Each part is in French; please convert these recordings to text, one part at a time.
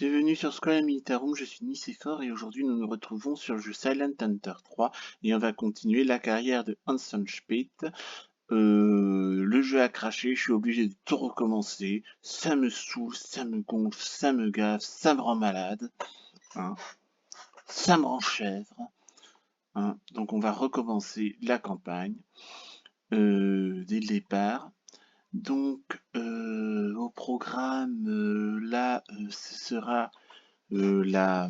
Bienvenue sur Square Militarum, je suis Nicéphore et aujourd'hui nous nous retrouvons sur le jeu Silent Hunter 3 et on va continuer la carrière de Hanson Speth. Le jeu a craché, je suis obligé de tout recommencer, ça me saoule, ça me gonfle, ça me gave, ça me rend malade, hein. Ça me rend chèvre, hein. Donc on va recommencer la campagne dès le départ. Donc au programme, là ce sera la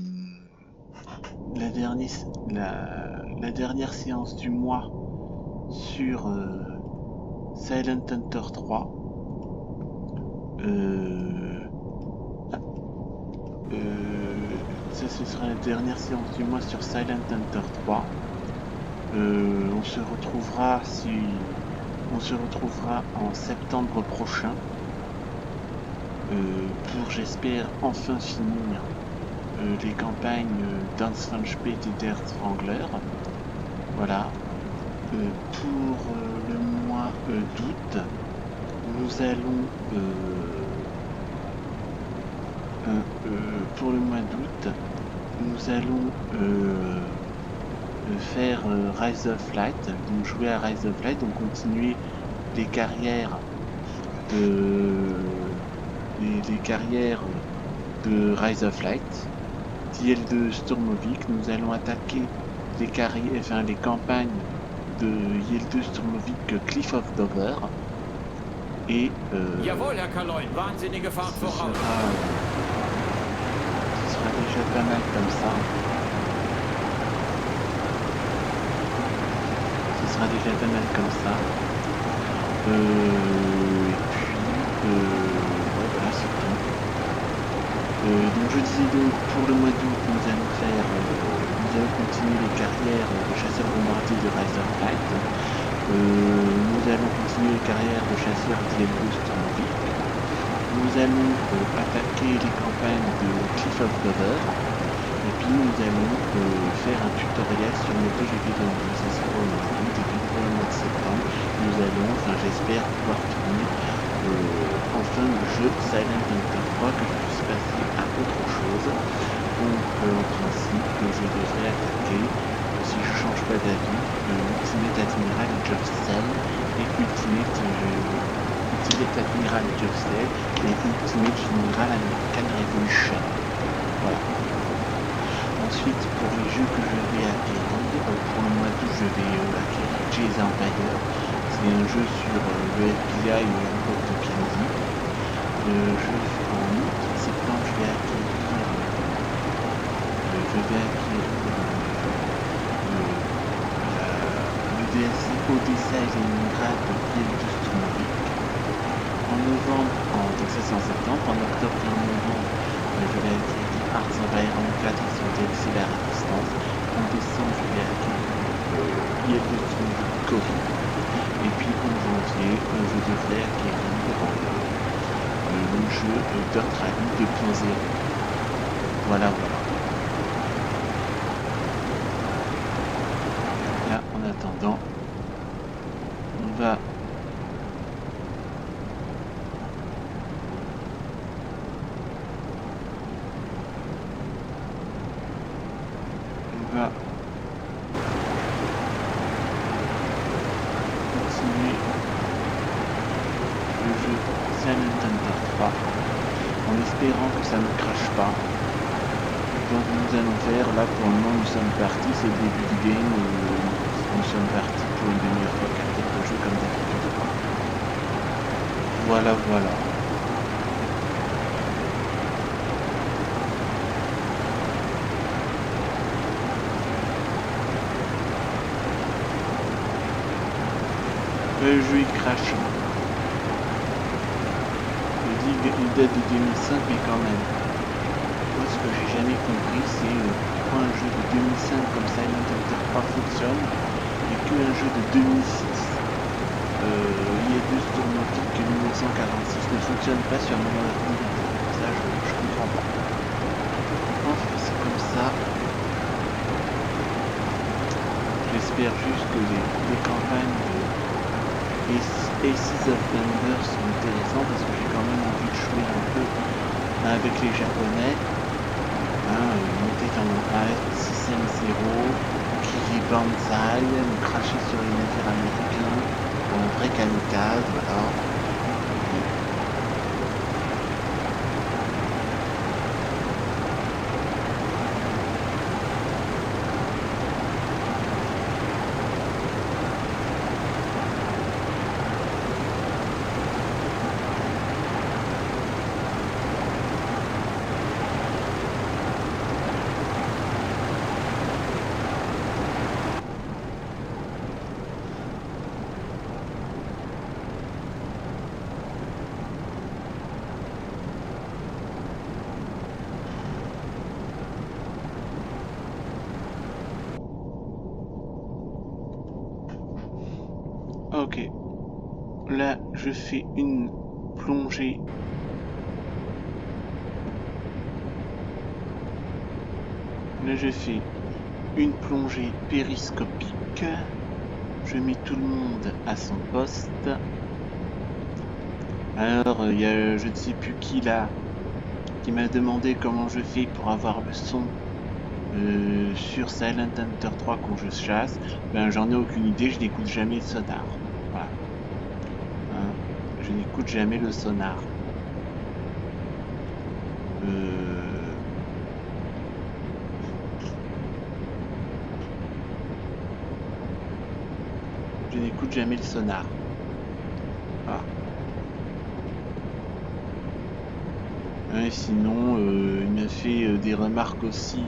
dernière séance du mois sur Silent Hunter 3. Ça, ce sera la dernière séance du mois sur Silent Hunter 3. On se retrouvera en septembre prochain pour, j'espère, enfin finir les campagnes d'Hanson Speth et d'Earth Wrangler. Voilà. Pour le mois d'août, nous allons faire Rise of Light, donc jouer à Rise of Light, donc continuer les carrières de Rise of Light. TL2 Sturmovik, nous allons attaquer les campagnes de Yeldu Sturmovik Cliff of Dover et Jawohl, Herr Kaloin, wahnsinnige Fahrt voraus. Ce sera déjà pas mal comme ça. Et puis ouais, voilà, c'est tout. Donc je disais, donc pour le mois d'août nous allons continuer les carrières de chasseurs bombardiers de Rise of Light. Nous allons continuer les carrières de chasseurs d'Yeldu Sturmovik. Nous allons attaquer les campagnes de Cliff of Dover. Et puis nous allons faire un tutoriel sur MotoGP 22. Ça sera au mois d'août. Et puis pour le mois de septembre, nous allons, j'espère pouvoir finir enfin le jeu Silent Hunter 3, que je puisse passer à autre chose. Donc en principe, je devrais attaquer, si je change pas d'avis, Ultimate Admiral Josel et Ultimate Admiral Josel et Ultimate General American Revolution. Voilà. Ensuite, pour les jeux que je vais acquérir, pour le mois d'août, je vais acquérir Jay's Empire. C'est un jeu sur le FBI ou l'époque de Kennedy. En septembre, je vais acquérir le DLC Odessa et Leningrad de Yeldu Sturmovik. En novembre, donc ça c'est en septembre, en octobre et en novembre, je vais acquérir Hearts of Iron 4 et son DLC La Résistance. En décembre, je vais acquérir Yeldu Sturmovik Covid. Et puis en janvier, je devrais acquérir le jeu Dirt Rally 2.0. Voilà. Là, en attendant, on va continuer le jeu Silent Hunter 3 en espérant que ça ne crache pas. Donc nous allons faire, là pour le moment nous sommes partis, c'est le début du game, nous sommes partis pour une demi-heure, quart d'heure de jeu comme d'habitude. Voilà. Le jeu il crache. Je dis qu'il date de 2005, mais quand même. Moi ce que j'ai jamais compris, c'est pourquoi un jeu de 2005 comme Silent Hunter 3 fonctionne et qu'un jeu de 2006, Yeldu Sturmovik 1946 ne fonctionne pas sur un moment donné. Ça je comprends pas. Je pense que c'est comme ça. J'espère juste que les campagnes de Aces of Thunder sont intéressantes parce que j'ai quand même envie de jouer un peu avec les japonais. monter dans un F6M0, crier Banzai, me cracher sur les navires américains, un vrai kamikaze, voilà. Ok, là je fais une plongée. Là je fais une plongée périscopique. Je mets tout le monde à son poste. Alors il y a je ne sais plus qui là qui m'a demandé comment je fais pour avoir le son sur Silent Hunter 3 quand je chasse. Ben j'en ai aucune idée, je n'écoute jamais le sonar. Voilà. Hein, je n'écoute jamais le sonar. Je n'écoute jamais le sonar. Voilà. Ouais, sinon, il m'a fait des remarques aussi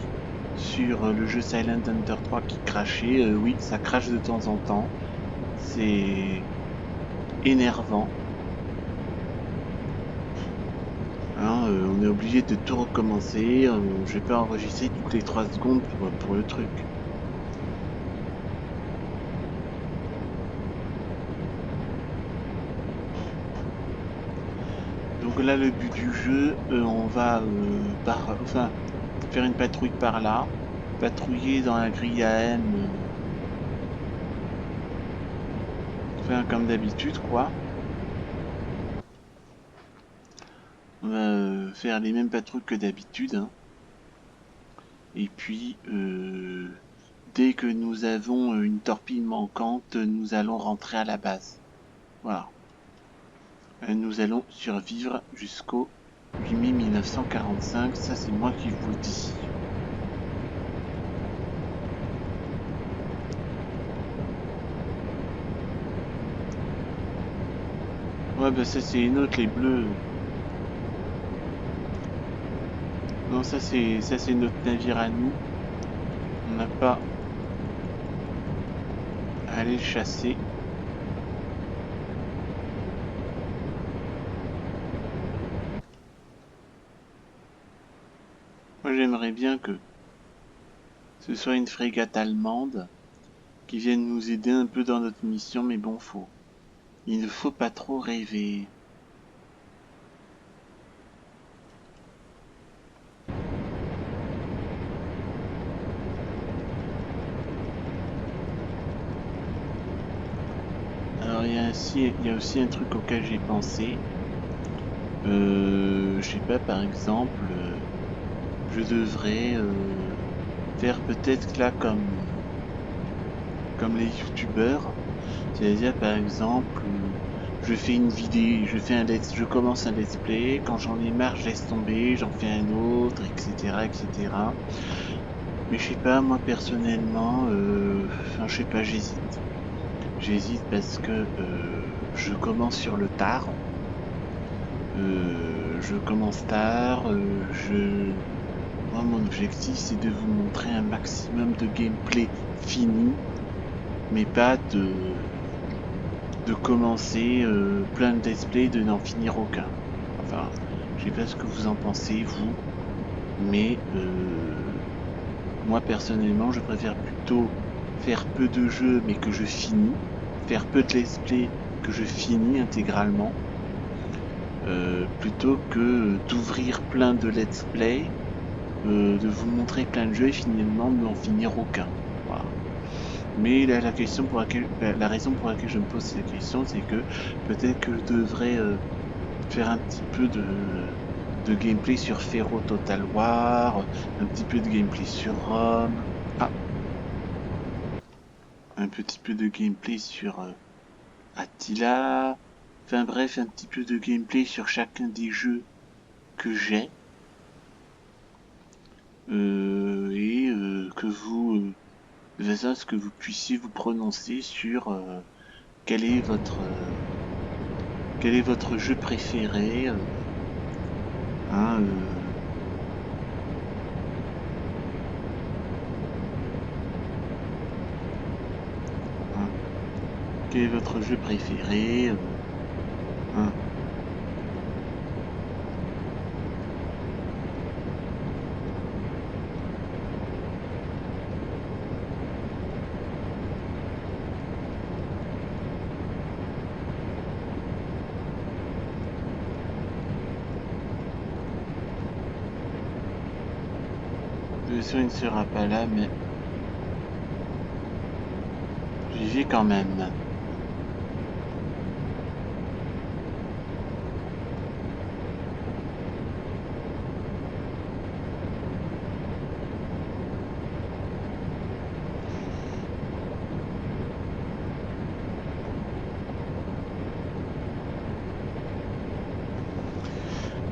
sur le jeu Silent Hunter 3 qui crachait. Oui, ça crache de temps en temps. C'est énervant. Hein, on est obligé de tout recommencer. Je vais pas enregistrer toutes les 3 secondes pour le truc. Donc là, le but du jeu, on va faire une patrouille par là, patrouiller dans la grille AM, faire comme d'habitude, quoi. On va faire les mêmes patrouilles que d'habitude. Hein. Et puis, dès que nous avons une torpille manquante, nous allons rentrer à la base. Voilà. Nous allons survivre jusqu'au 8 mai 1945. Ça, c'est moi qui vous le dis. Ouais, bah ça, c'est une autre, les bleus. Non, ça c'est notre navire à nous. On n'a pas à aller le chasser. Moi j'aimerais bien que ce soit une frégate allemande qui vienne nous aider un peu dans notre mission, mais bon, il ne faut pas trop rêver. Alors il y a aussi un truc auquel j'ai pensé. Je sais pas, par exemple, je devrais faire peut-être là comme les youtubeurs, c'est-à-dire par exemple je fais une vidéo, je commence un let's play, quand j'en ai marre je laisse tomber, j'en fais un autre, etc. etc. Mais je sais pas, moi personnellement, je sais pas, j'hésite parce que je commence sur le tard. Je commence tard, moi mon objectif c'est de vous montrer un maximum de gameplay fini, mais pas de commencer plein de let's play, de n'en finir aucun. Enfin, je sais pas ce que vous en pensez vous, mais moi personnellement je préfère plutôt faire peu de jeux mais que je finis, faire peu de let's play que je finis intégralement, plutôt que d'ouvrir plein de let's play, de vous montrer plein de jeux et finalement de n'en finir aucun. Voilà. Mais la raison pour laquelle je me pose cette question, c'est que peut-être que je devrais faire un petit peu de gameplay sur Fero Total War, un petit peu de gameplay sur Rome. Ah, un petit peu de gameplay sur Attila. Enfin bref, un petit peu de gameplay sur chacun des jeux que j'ai. Et que vous, ce que vous puissiez vous prononcer sur quel est votre jeu préféré. Hein, hein, quel est votre jeu préféré hein. Le son ne sera pas là, mais j'y vais quand même.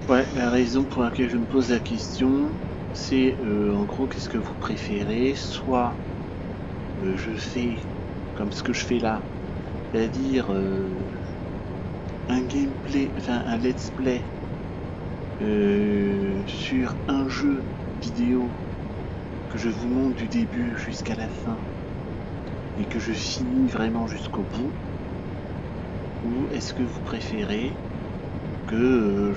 Ouais, la raison pour laquelle je me pose la question, c'est en gros qu'est-ce que vous préférez. Soit je fais comme ce que je fais là, c'est-à-dire un gameplay, enfin un let's play sur un jeu vidéo que je vous montre du début jusqu'à la fin et que je finis vraiment jusqu'au bout, ou est-ce que vous préférez que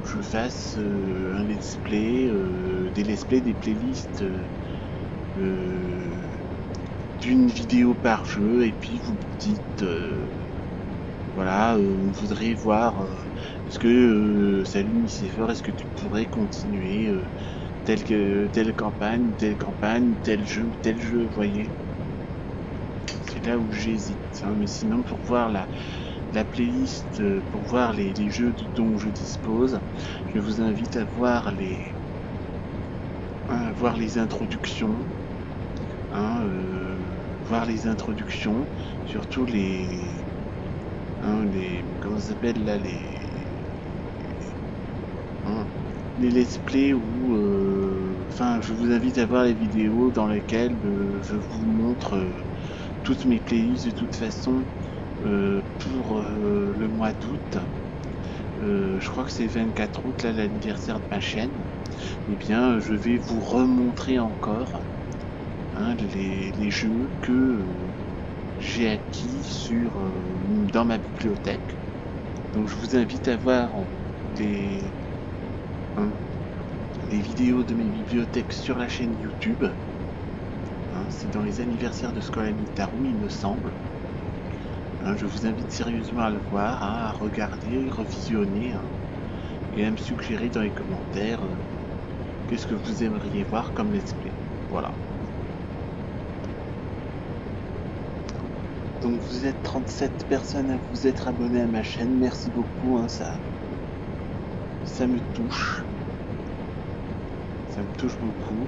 je fasse un let's play, des let's play, des playlists d'une vidéo par jeu, et puis vous me dites voilà, on voudrait voir est-ce que salut Nicéphore, est-ce que tu pourrais continuer telle campagne, tel jeu, vous voyez. C'est là où j'hésite, hein, mais sinon pour voir la playlist, pour voir les jeux dont je dispose, je vous invite à voir les introductions, hein, voir les introductions, surtout les comment ça s'appelle là, les let's play où enfin je vous invite à voir les vidéos dans lesquelles je vous montre toutes mes playlists de toute façon pour le mois d'août. Je crois que c'est 24 août, là, l'anniversaire de ma chaîne. Eh bien, je vais vous remontrer encore les jeux que j'ai acquis dans ma bibliothèque. Donc, je vous invite à voir les vidéos de mes bibliothèques sur la chaîne YouTube. C'est dans les anniversaires de Skolamitarum, il me semble. Je vous invite sérieusement à le voir, à regarder, revisionner, et à me suggérer dans les commentaires qu'est-ce que vous aimeriez voir comme let's play. Voilà. Donc vous êtes 37 personnes à vous être abonnées à ma chaîne. Merci beaucoup, ça me touche. Ça me touche beaucoup.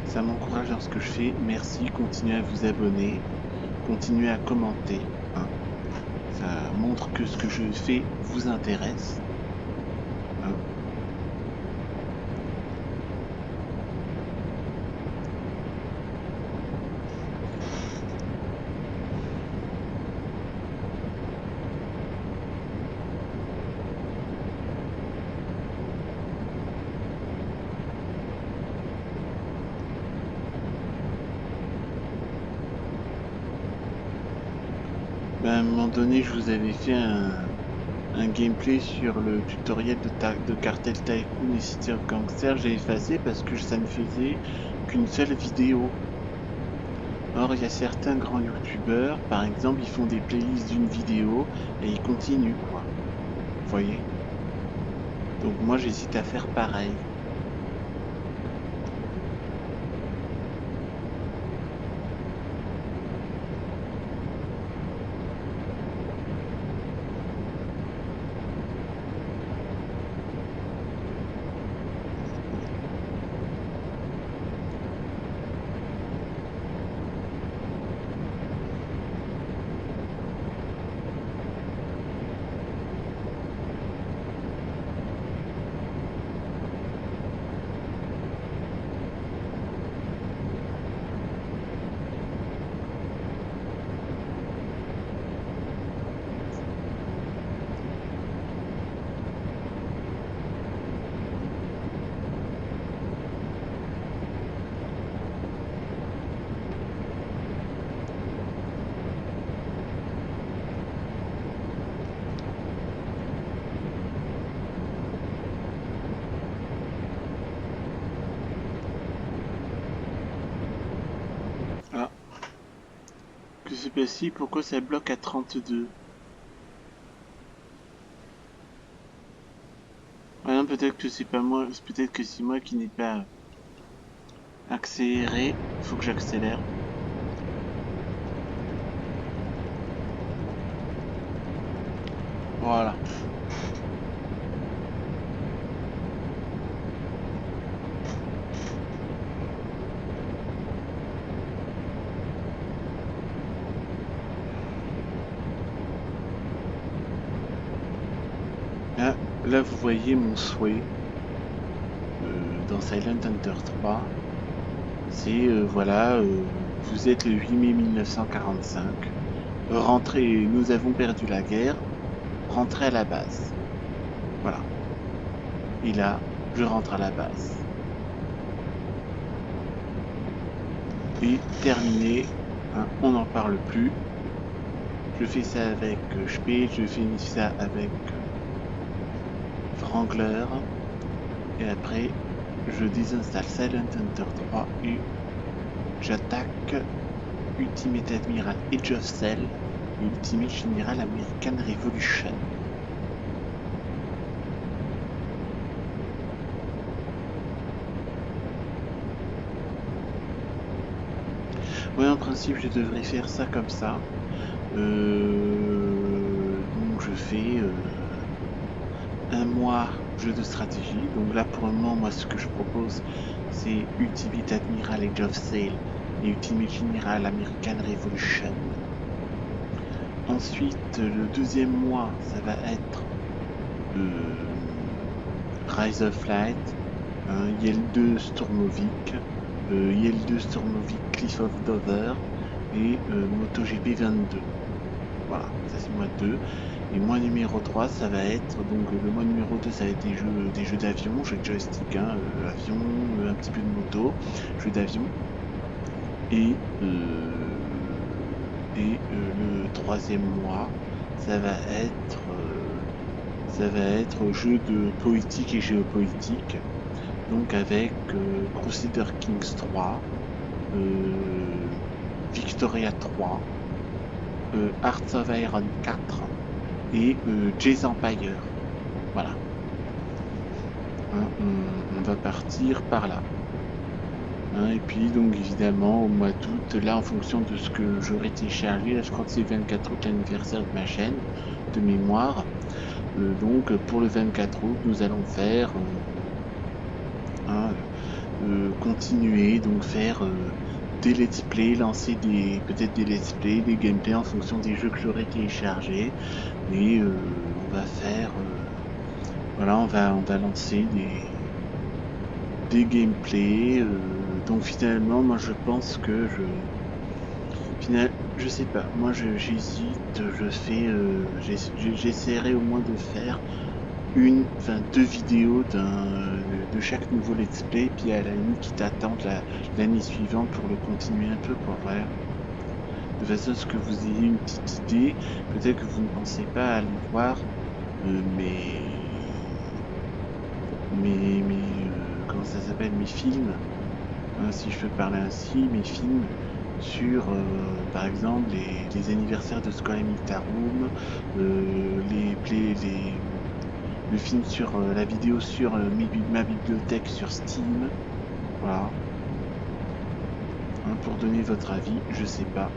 Ça m'encourage dans ce que je fais. Merci, continuez à vous abonner. Continuez à commenter. Ça montre que ce que je fais vous intéresse. À un moment donné, je vous avais fait un gameplay sur le tutoriel de Cartel Tycoon et City of Gangster. J'ai effacé parce que ça ne faisait qu'une seule vidéo. Or, il y a certains grands youtubeurs, par exemple, ils font des playlists d'une vidéo et ils continuent, quoi. Vous voyez? Donc moi, j'hésite à faire pareil. Bah si, pourquoi ça bloque à 32? Ah non, peut-être que c'est pas moi, peut-être que c'est moi qui n'ai pas accéléré. Faut que j'accélère. Voilà. Là, vous voyez mon souhait dans Silent Hunter 3. C'est, voilà, vous êtes le 8 mai 1945. Rentrez, nous avons perdu la guerre. Rentrez à la base. Voilà. Et là, je rentre à la base. Et terminé. Hein, on n'en parle plus. Je fais ça avec Spee, je finis ça avec Wrangler. Et après, je désinstalle Silent Hunter 3 et j'attaque Ultimate Admiral Age of Cell et Ultimate General American Revolution. Ouais, en principe, je devrais faire ça comme ça. Donc, je fais un mois jeu de stratégie. Donc là, pour le moment, moi, ce que je propose, c'est Ultimate Admiral Age of Sail et Ultimate General American Revolution. Ensuite, le deuxième mois, ça va être Rise of Light, Yel 2 Stormovik, Yel 2 Stormovik Cliff of Dover et MotoGP 22. Voilà, ça c'est mois 2. Et mois numéro 3, ça va être, donc le mois numéro 2, ça va être des jeux d'avion, jeux de joystick, avion, un petit peu de moto, jeux d'avion. Et le troisième mois, ça va être jeu de politique et géopolitique. Donc avec Crusader Kings 3, Victoria 3, Hearts of Iron 4 et Jay's Empire. Voilà. Hein, on va partir par là. Hein, et puis donc évidemment au mois d'août, là en fonction de ce que j'aurai téléchargé, là je crois que c'est 24 août l'anniversaire de ma chaîne de mémoire. Donc pour le 24 août, nous allons faire continuer, donc faire des let's play, lancer peut-être des let's play, des gameplays en fonction des jeux que j'aurai téléchargés. Et on va faire voilà, on va lancer des gameplays. Donc finalement, moi je pense que je sais pas, moi j'hésite, j'essaierai au moins de faire deux vidéos de chaque nouveau let's play, puis à la limite qui t'attendent l'année suivante pour le continuer un peu, quoi, voilà. De façon à ce que vous ayez une petite idée, peut-être que vous ne pensez pas à aller voir comment ça s'appelle, mes films, hein, si je peux parler ainsi, mes films sur par exemple les anniversaires de School Militarum, le film sur la vidéo sur ma bibliothèque sur Steam, voilà, hein, pour donner votre avis, je sais pas.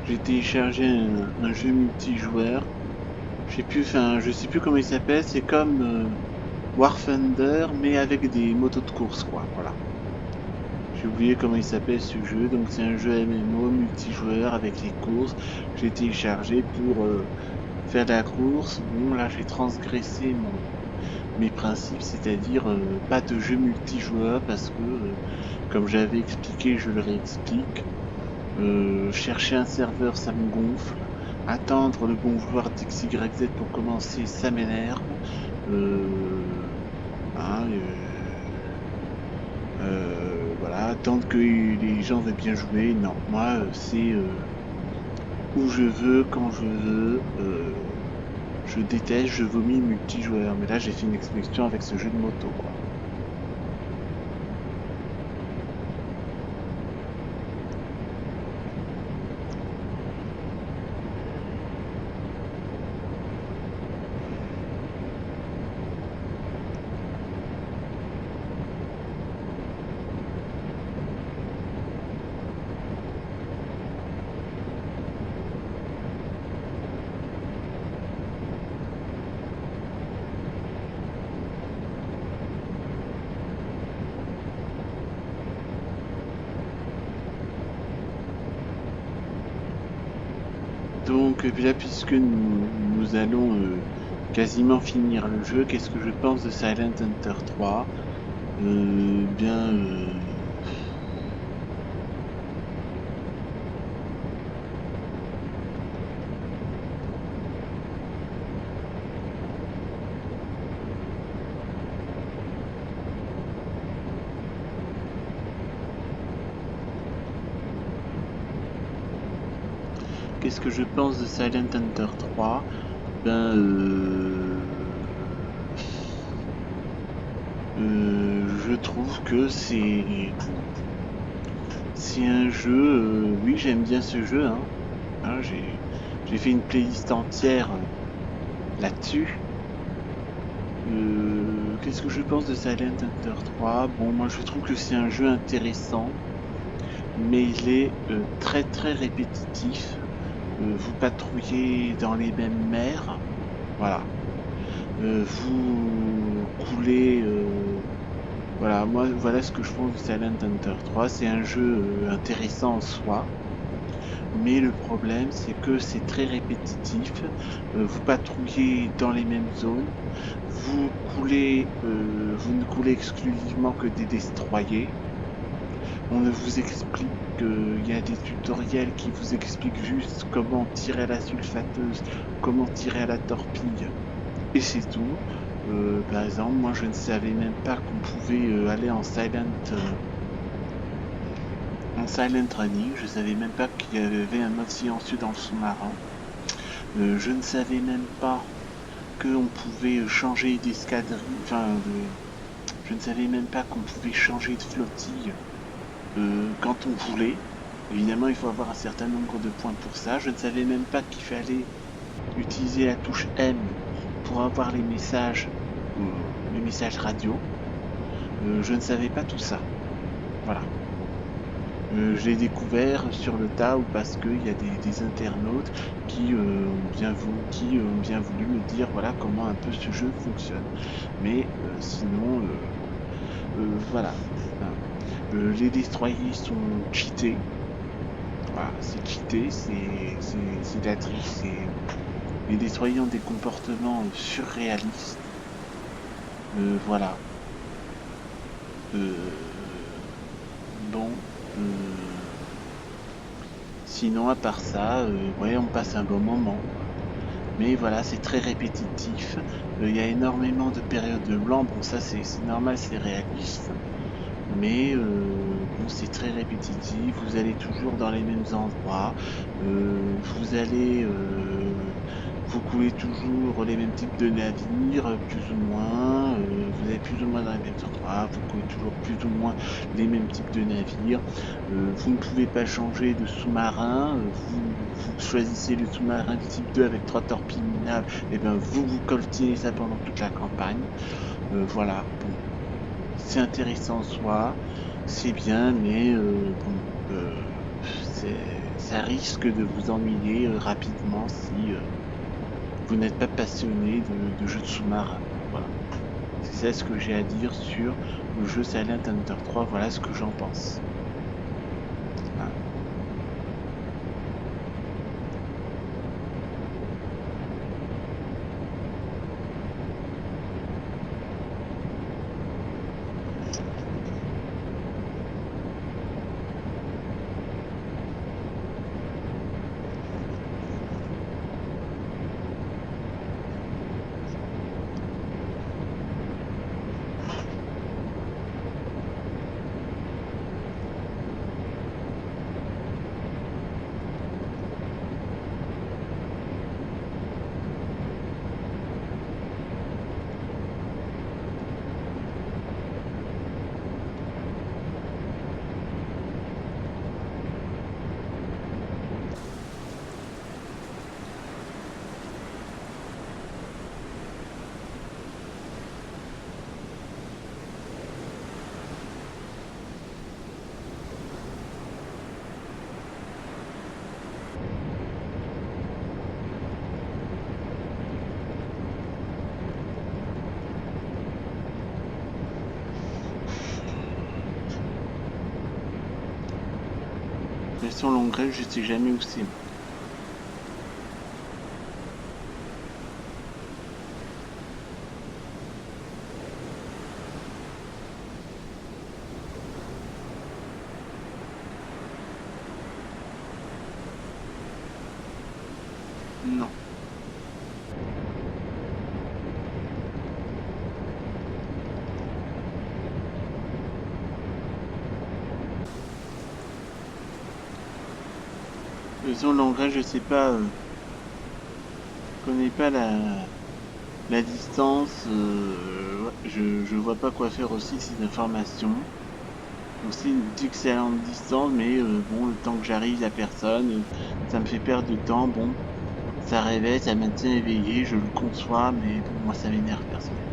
J'ai téléchargé un jeu multijoueur je sais plus comment il s'appelle, c'est comme War Thunder, mais avec des motos de course, quoi, voilà. J'ai oublié comment il s'appelle ce jeu, donc c'est un jeu MMO multijoueur avec les courses. J'ai téléchargé pour faire la course. Bon, là j'ai transgressé mes principes, c'est-à-dire pas de jeu multijoueur parce que, comme j'avais expliqué, je le réexplique. Chercher un serveur, ça me gonfle. Attendre le bon joueur d'XYZ pour commencer, ça m'énerve. Hein, voilà, attendre que les gens veulent bien jouer. Non, moi, c'est où je veux, quand je veux. Je déteste, je vomis multijoueur. Mais là, j'ai fait une expression avec ce jeu de moto, quoi. Donc là, puisque nous allons quasiment finir le jeu, qu'est-ce que je pense de Silent Hunter 3 ? Bien... Qu'est-ce que je pense de Silent Hunter 3 ? Ben, je trouve que c'est un jeu. Oui, j'aime bien ce jeu. Hein, j'ai fait une playlist entière là-dessus. Qu'est-ce que je pense de Silent Hunter 3 ? Bon, moi je trouve que c'est un jeu intéressant, mais il est très très répétitif. Vous patrouillez dans les mêmes mers, voilà. Vous coulez, voilà, moi voilà ce que je pense de Silent Hunter 3. C'est un jeu intéressant en soi, mais le problème c'est que c'est très répétitif. Vous patrouillez dans les mêmes zones, vous ne coulez exclusivement que des destroyers. On ne vous explique qu'il y a des tutoriels qui vous expliquent juste comment tirer à la sulfateuse, comment tirer à la torpille, et c'est tout. Par exemple, moi je ne savais même pas qu'on pouvait aller en silent running. Je savais même pas qu'il y avait un mode silencieux dans le sous-marin. Je ne savais même pas qu'on pouvait changer d'escadrille. Je ne savais même pas qu'on pouvait changer de flottille quand on voulait. Évidemment, il faut avoir un certain nombre de points pour ça. Je ne savais même pas qu'il fallait utiliser la touche M pour avoir les messages radio. Je ne savais pas tout ça. Voilà. Je l'ai découvert sur le tas ou parce qu'il y a des internautes qui ont bien voulu me dire voilà comment un peu ce jeu fonctionne. Mais sinon, voilà. Les destroyers sont cheatés. Voilà, c'est cheaté, c'est de la triche. Les destroyers ont des comportements surréalistes. Voilà. Bon. Sinon, à part ça, ouais, on passe un bon moment. Mais voilà, c'est très répétitif. Il y a énormément de périodes de blanc. Bon, ça, c'est normal, c'est réaliste. Mais bon, c'est très répétitif. Vous allez toujours dans les mêmes endroits. Vous coulez toujours les mêmes types de navires, plus ou moins. Vous allez plus ou moins dans les mêmes endroits. Vous coulez toujours plus ou moins les mêmes types de navires. Vous ne pouvez pas changer de sous-marin. Vous choisissez le sous-marin du type 2 avec 3 torpilles minables. Et bien vous coltinez ça pendant toute la campagne. Voilà. Bon. C'est intéressant en soi. C'est bien, mais bon. Ça risque de vous ennuyer rapidement si vous n'êtes pas passionné de jeux de sous-marins. Voilà. C'est ce que j'ai à dire sur le jeu Silent Hunter 3, voilà ce que j'en pense. Voilà. Version longue grève, je sais jamais où c'est. Non. Version longue grève, je sais pas. Je connais pas la distance. Je vois pas quoi faire aussi ces informations. Aussi dit que c'est à longue distance, mais bon, le temps que j'arrive, la personne, ça me fait perdre du temps. Bon, ça réveille, ça maintient éveillé, je le conçois, mais bon, moi ça m'énerve personnellement.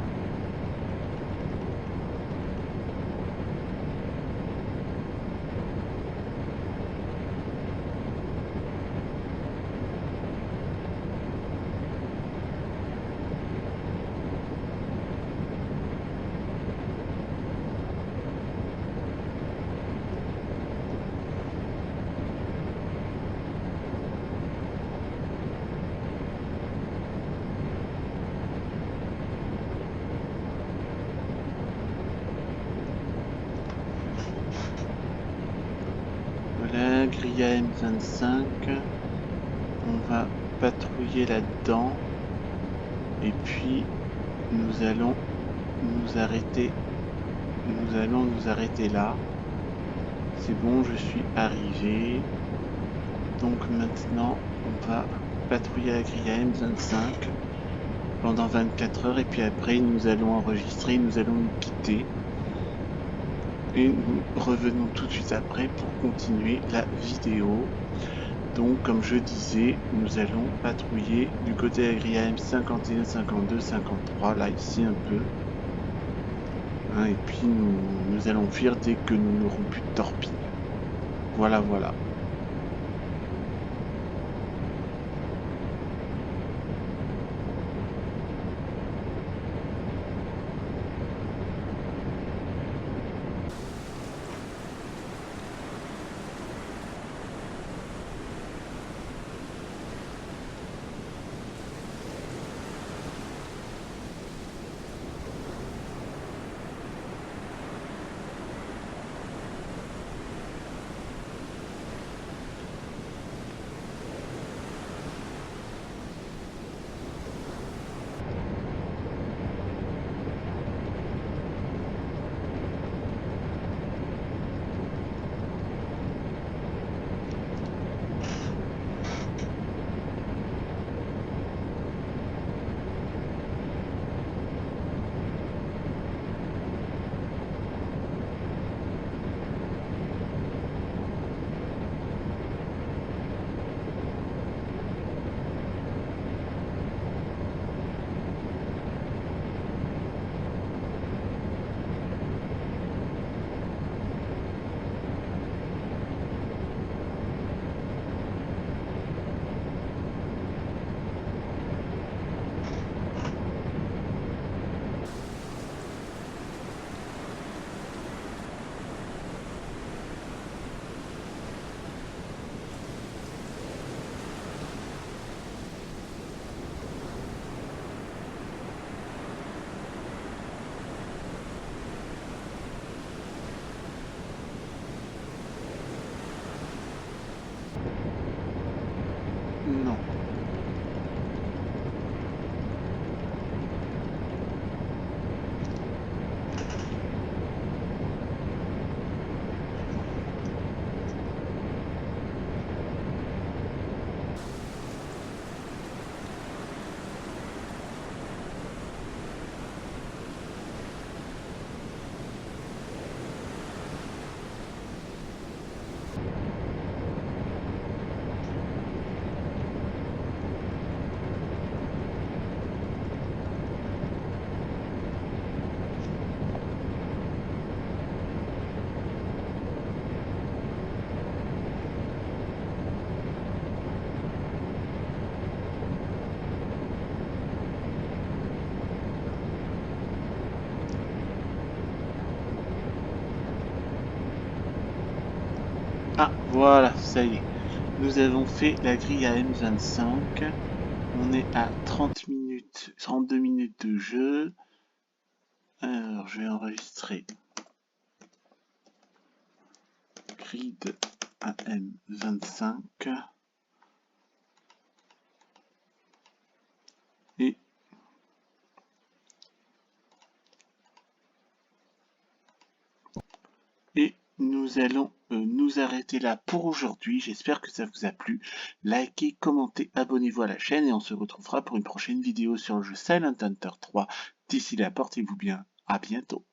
Voilà, grille à M25. On va patrouiller là-dedans. Et puis, nous allons nous arrêter. Nous allons nous arrêter là. C'est bon, je suis arrivé. Donc maintenant, on va patrouiller la grille à M25 pendant 24 heures. Et puis après, nous allons enregistrer, nous allons nous quitter. Et nous revenons tout de suite après pour continuer la vidéo. Donc, comme je disais, nous allons patrouiller du côté de la grille AM 51, 52, 53, là, ici un peu. Hein, et puis, nous allons fuir dès que nous n'aurons plus de torpilles. Voilà, voilà. Ah, voilà, ça y est. Nous avons fait la grille à M25. On est à 30 minutes, 32 minutes de jeu. Alors, je vais enregistrer grille de AM25. Et nous allons nous arrêter là pour aujourd'hui. J'espère que ça vous a plu. Likez, commentez, abonnez-vous à la chaîne et on se retrouvera pour une prochaine vidéo sur le jeu Silent Hunter 3. D'ici là, portez-vous bien. À bientôt.